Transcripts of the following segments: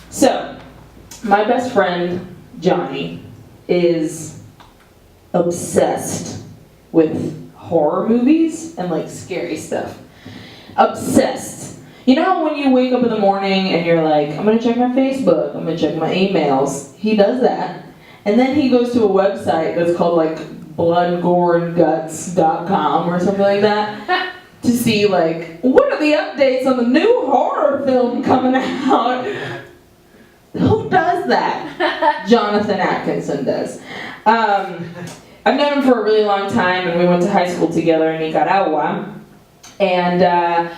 So, my best friend, Johnny, is obsessed with horror movies and like scary stuff. Obsessed. You know how when you wake up in the morning and you're like, I'm gonna check my Facebook, I'm gonna check my emails. He does that. And then he goes to a website that's called like bloodgoreandguts.com or something like that to see like, what are the updates on the new horror film coming out? Who does that? Jonathan Atkinson does. I've known him for a really long time, and we went to high school together in Nicaragua. And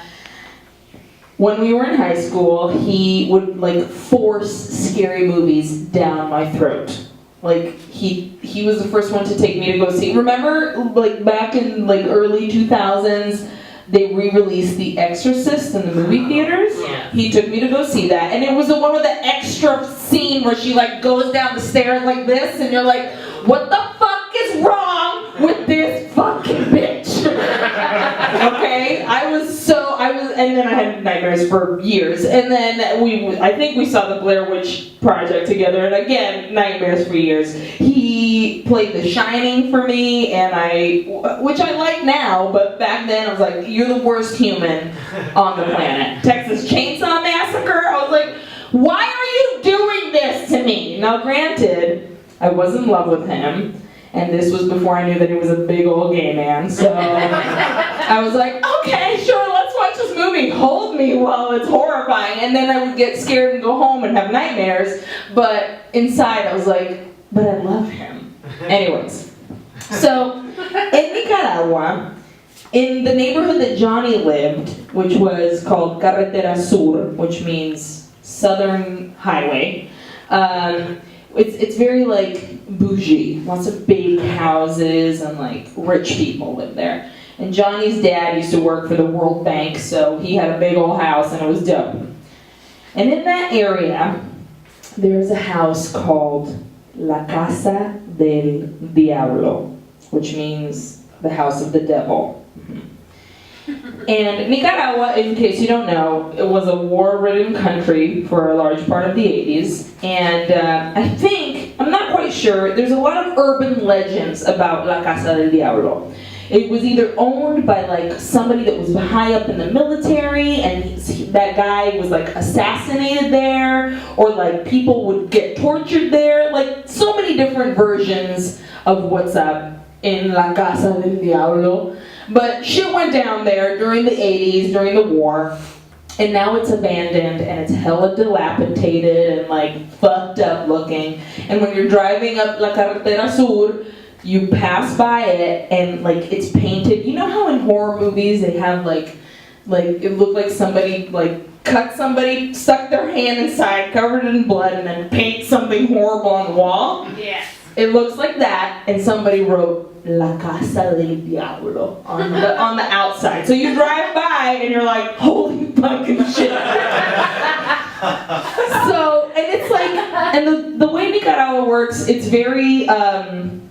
when we were in high school, he would like force scary movies down my throat. Like he was the first one to take me to go see. Remember, like back in like early 2000s, they re-released The Exorcist in the movie theaters. Yeah. He took me to go see that, and it was the one with the extra scene where she like goes down the stairs like this, and you're like, what the fuck is wrong with this fucking bitch? Okay, and then I had nightmares for years, and then I think we saw the Blair Witch Project together, and again, nightmares for years. He played The Shining for me, and which I like now, but back then I was like, you're the worst human on the planet. Texas Chainsaw Massacre, I was like, why are you doing this to me? Now granted, I was in love with him, and this was before I knew that he was a big old gay man, so I was like, okay, sure, let's watch this movie. Hold me while it's horrifying. And then I would get scared and go home and have nightmares, but inside I was like, but I love him. Anyways, so in Nicaragua, in the neighborhood that Johnny lived, which was called Carretera Sur, which means Southern Highway, it's very like bougie. Lots of big houses and like rich people live there. And Johnny's dad used to work for the World Bank, so he had a big old house and it was dope. And in that area, there's a house called La Casa del Diablo, which means the house of the devil. And Nicaragua, in case you don't know, it was a war-ridden country for a large part of the 80s. And I think, I'm not quite sure, there's a lot of urban legends about La Casa del Diablo. It was either owned by like somebody that was high up in the military, and that guy was like assassinated there, or like people would get tortured there. Like so many different versions of what's up in La Casa del Diablo. But shit went down there during the 80s, during the war, and now it's abandoned and it's hella dilapidated and like fucked up looking. And when you're driving up La Carretera Sur, you pass by it and like it's painted. You know how in horror movies they have like it looked like somebody like cut somebody, stuck their hand inside, covered it in blood, and then paint something horrible on the wall? Yes. It looks like that, and somebody wrote La Casa del Diablo on the outside. So you drive by and you're like, holy fucking shit. So, and it's like, and the way Nicaragua works, it's very, and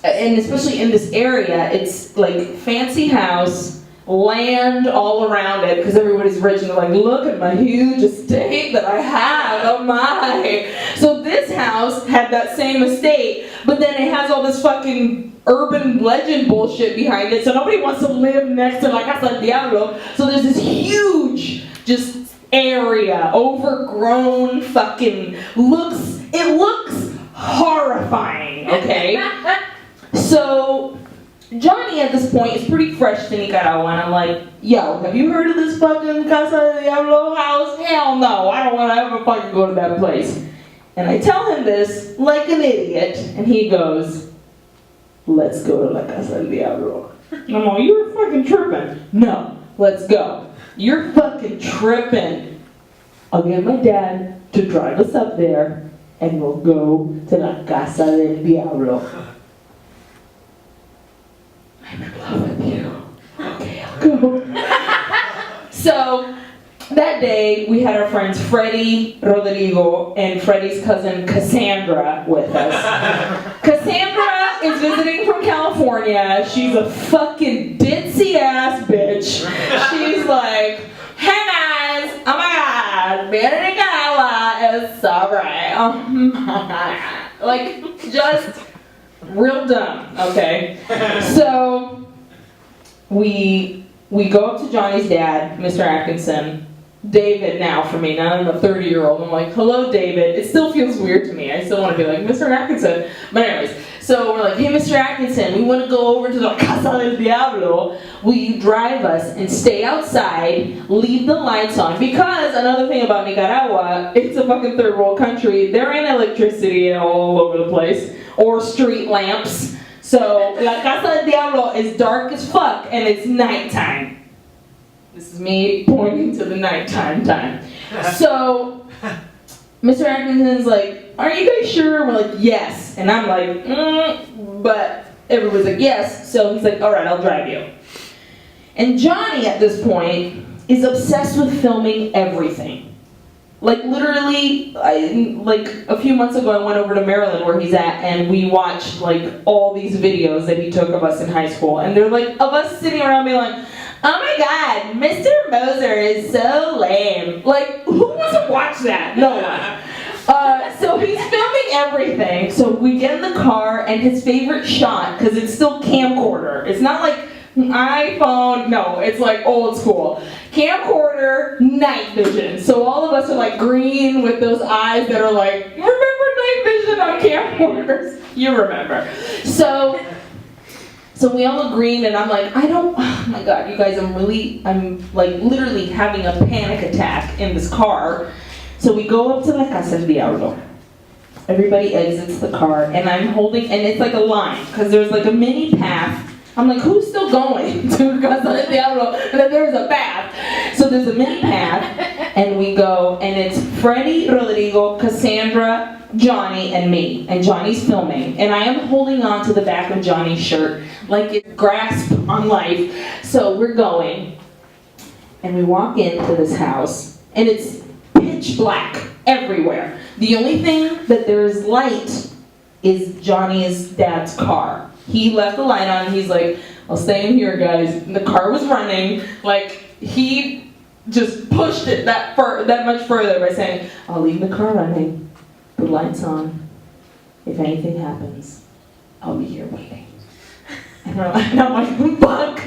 especially in this area, it's like fancy house, land all around it, because everybody's rich and they're like, look at my huge estate that I have, oh my. So this house had that same estate, but then it has all this fucking urban legend bullshit behind it, so nobody wants to live next to La Casa del Diablo. So there's this huge just area, overgrown fucking, it looks horrifying, okay? So Johnny at this point is pretty fresh to Nicaragua, and I'm like, yo, have you heard of this fucking Casa del Diablo house? Hell no, I don't want to ever fucking go to that place. And I tell him this like an idiot, and he goes, let's go to La Casa del Diablo. And I'm like, you're fucking tripping. No, let's go. You're fucking tripping. I'll get my dad to drive us up there, and we'll go to La Casa del Diablo. I'm in love with you. Okay, I'll go. So, that day, we had our friends Freddie, Rodrigo, and Freddie's cousin Cassandra with us. Cassandra is visiting from California. She's a fucking ditzy ass bitch. She's like, hey guys, oh my god, man in Nicaragua, is sorry. Like, just real dumb, okay? So, we go up to Johnny's dad, Mr. Atkinson, David now for me, now I'm a 30-year-old. I'm like, hello, David. It still feels weird to me. I still want to be like, Mr. Atkinson. But anyways, so we're like, hey, Mr. Atkinson, we want to go over to the Casa del Diablo. Will you drive us and stay outside, leave the lights on? Because another thing about Nicaragua, it's a fucking third world country. There ain't electricity all over the place, or street lamps. So, La Casa del Diablo is dark as fuck, and it's nighttime. This is me pointing to the nighttime time. So, Mr. Atkinson's like, are you guys sure? We're like, yes. And I'm like, but everybody's like, yes. So he's like, all right, I'll drive you. And Johnny, at this point, is obsessed with filming everything. Like, literally, like, a few months ago, I went over to Maryland, where he's at, and we watched, like, all these videos that he took of us in high school. And they're, like, of us sitting around being like, oh my god, Mr. Moser is so lame. Like, who wants to watch that? No one. So he's filming everything. So we get in the car, and his favorite shot, because it's still camcorder. It's not like iPhone, no, it's like old school. Camcorder, night vision. So all of us are like green with those eyes that are like, remember night vision on camcorders? You remember. So we all look green, and I'm like, oh my god, you guys, I'm like literally having a panic attack in this car. So we go up to the Casa del Diablo. Everybody exits the car, and I'm holding, and it's like a line, because there's like a mini path. I'm like, who's still going to Casa del Diablo? And then there's a path. So there's a mini path, and we go, and it's Freddie, Rodrigo, Cassandra, Johnny, and me. And Johnny's filming. And I am holding on to the back of Johnny's shirt like it's grasp on life. So we're going, and we walk into this house, and it's pitch black everywhere. The only thing that there is light is Johnny's dad's car. He left the light on, and he's like, I'll stay in here, guys. And the car was running. Like, he just pushed it that much further by saying, I'll leave the car running, the lights on. If anything happens, I'll be here waiting. And I'm like, fuck!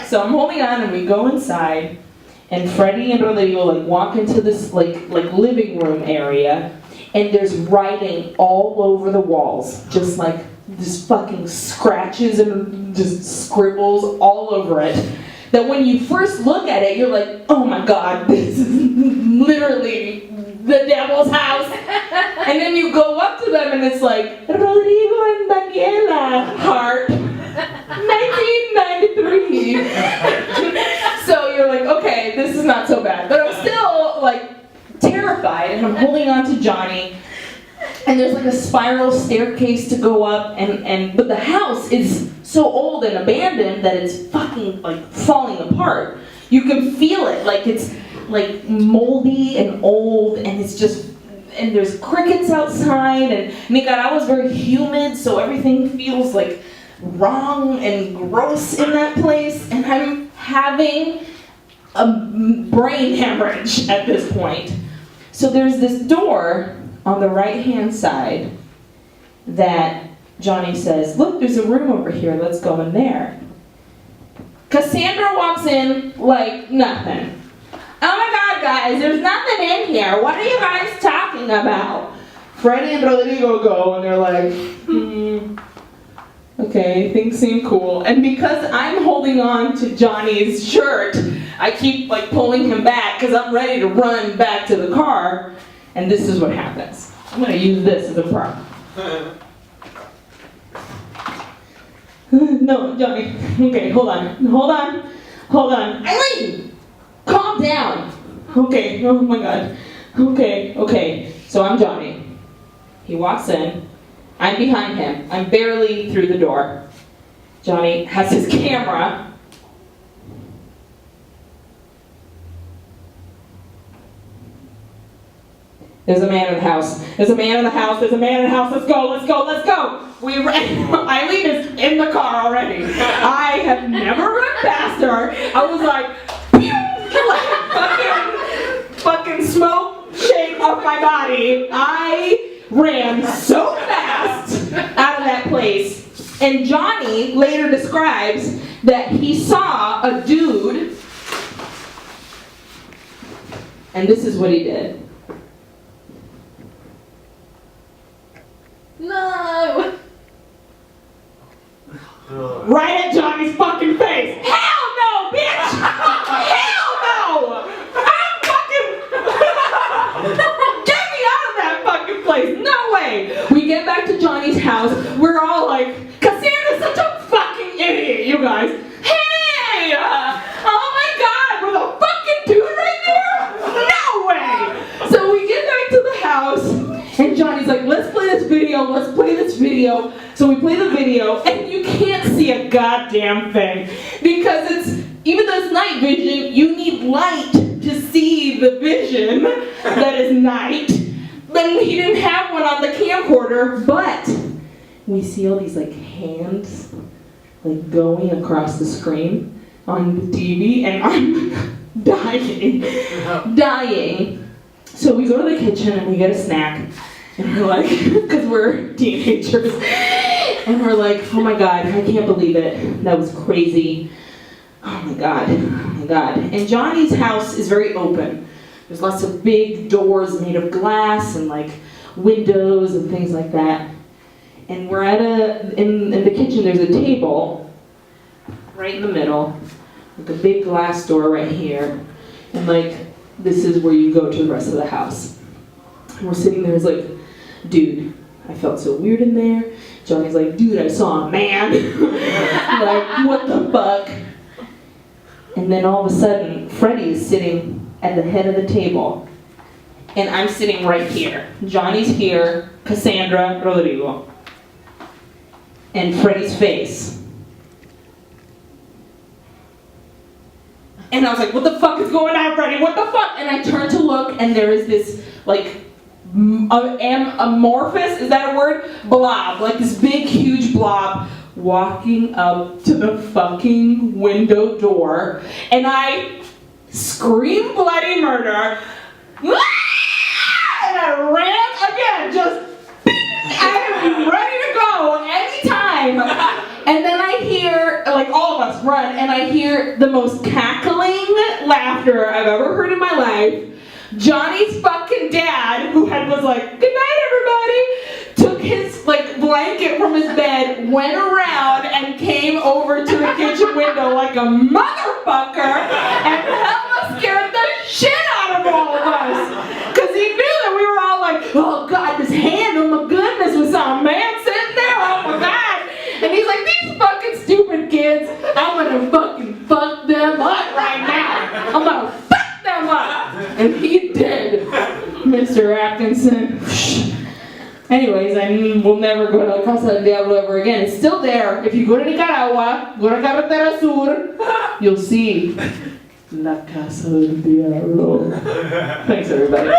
So I'm holding on, and we go inside, and Freddie and Rodrigo like walk into this like living room area, and there's writing all over the walls, just like this fucking scratches and just scribbles all over it. That when you first look at it, you're like, oh my god, this is literally the devil's house. And then you go up to them, and it's like, Rodrigo and Daniela, heart, 1993. So you're like, okay, this is not so bad. But I'm still like terrified, and I'm holding on to Johnny. And there's like a spiral staircase to go up, but the house is so old and abandoned that it's fucking like falling apart. You can feel it, like it's like moldy and old, and it's just, and there's crickets outside, and Nicaragua's very humid, so everything feels like wrong and gross in that place, and I'm having a brain hemorrhage at this point. So there's this door on the right-hand side that Johnny says, look, there's a room over here, let's go in there. Cassandra walks in like nothing. Oh my god, guys, there's nothing in here. What are you guys talking about? Freddie and Rodrigo go, and they're like, okay, things seem cool. And because I'm holding on to Johnny's shirt, I keep like pulling him back because I'm ready to run back to the car. And this is what happens. I'm going to use this as a prop. No, Johnny. Okay, hold on. Aileen! Calm down. Okay, oh my god. Okay. So I'm Johnny. He walks in. I'm behind him. I'm barely through the door. Johnny has his camera. There's a man in the house. Let's go. Aileen is in the car already. I have never run past her. I was like, pew, like fucking smoke shake of my body. I ran so fast out of that place. And Johnny later describes that he saw a dude, and this is what he did. No! Right at Johnny's fucking face. Hell no, bitch! Hell no! I'm fucking... Get me out of that fucking place! No way! We get back to Johnny's house. We're all like, Cassandra's such a fucking idiot, you guys. Hey! Oh my god, with a fucking dude right there? No way! So we get back to the house, and Johnny's like, let's play this video, let's play this video. So we play the video, and you can't see a goddamn thing. Because it's, even though it's night vision, you need light to see the vision that is night. Then he didn't have one on the camcorder, but we see all these like hands like going across the screen on the TV, and I'm dying. So we go to the kitchen and we get a snack, and we're like, because we're teenagers, and we're like, oh my god, I can't believe it. That was crazy. Oh my god. And Johnny's house is very open. There's lots of big doors made of glass and like windows and things like that. And we're at in the kitchen, there's a table right in the middle, like a big glass door right here. And like, this is where you go to the rest of the house. And we're sitting there, it's like, dude, I felt so weird in there. Johnny's like, dude, I saw a man. Like, what the fuck? And then all of a sudden, Freddie is sitting at the head of the table. And I'm sitting right here. Johnny's here, Cassandra, Rodrigo. And Freddie's face. And I was like, what the fuck is going on, Freddie? What the fuck? And I turned to look, and there is this, like, amorphous, is that a word? Blob. Like this big, huge blob walking up to the fucking window door. And I scream bloody murder. And I ran again, just, I am ready to go anytime. And then I hear, like all of us run, and I hear the most cackling laughter I've ever heard in my life. Johnny's fucking dad, who was like, good night everybody, took his like blanket from his bed, went around and came over to the kitchen window like a motherfucker and hella scared the shit out of all of us. Because he knew that we were all like, oh god, this hand, oh my goodness, with some man sitting there, oh my god. And he's like, these fucking stupid kids, I'm gonna fucking fuck them up right now. I'm gonna fuck them up. And he did, Mr. Atkinson. Anyways, I will never go to Casa del Diablo ever again. It's still there. If you go to Nicaragua, go to Carretera Sur, you'll see La Casa del Diablo. Thanks, everybody.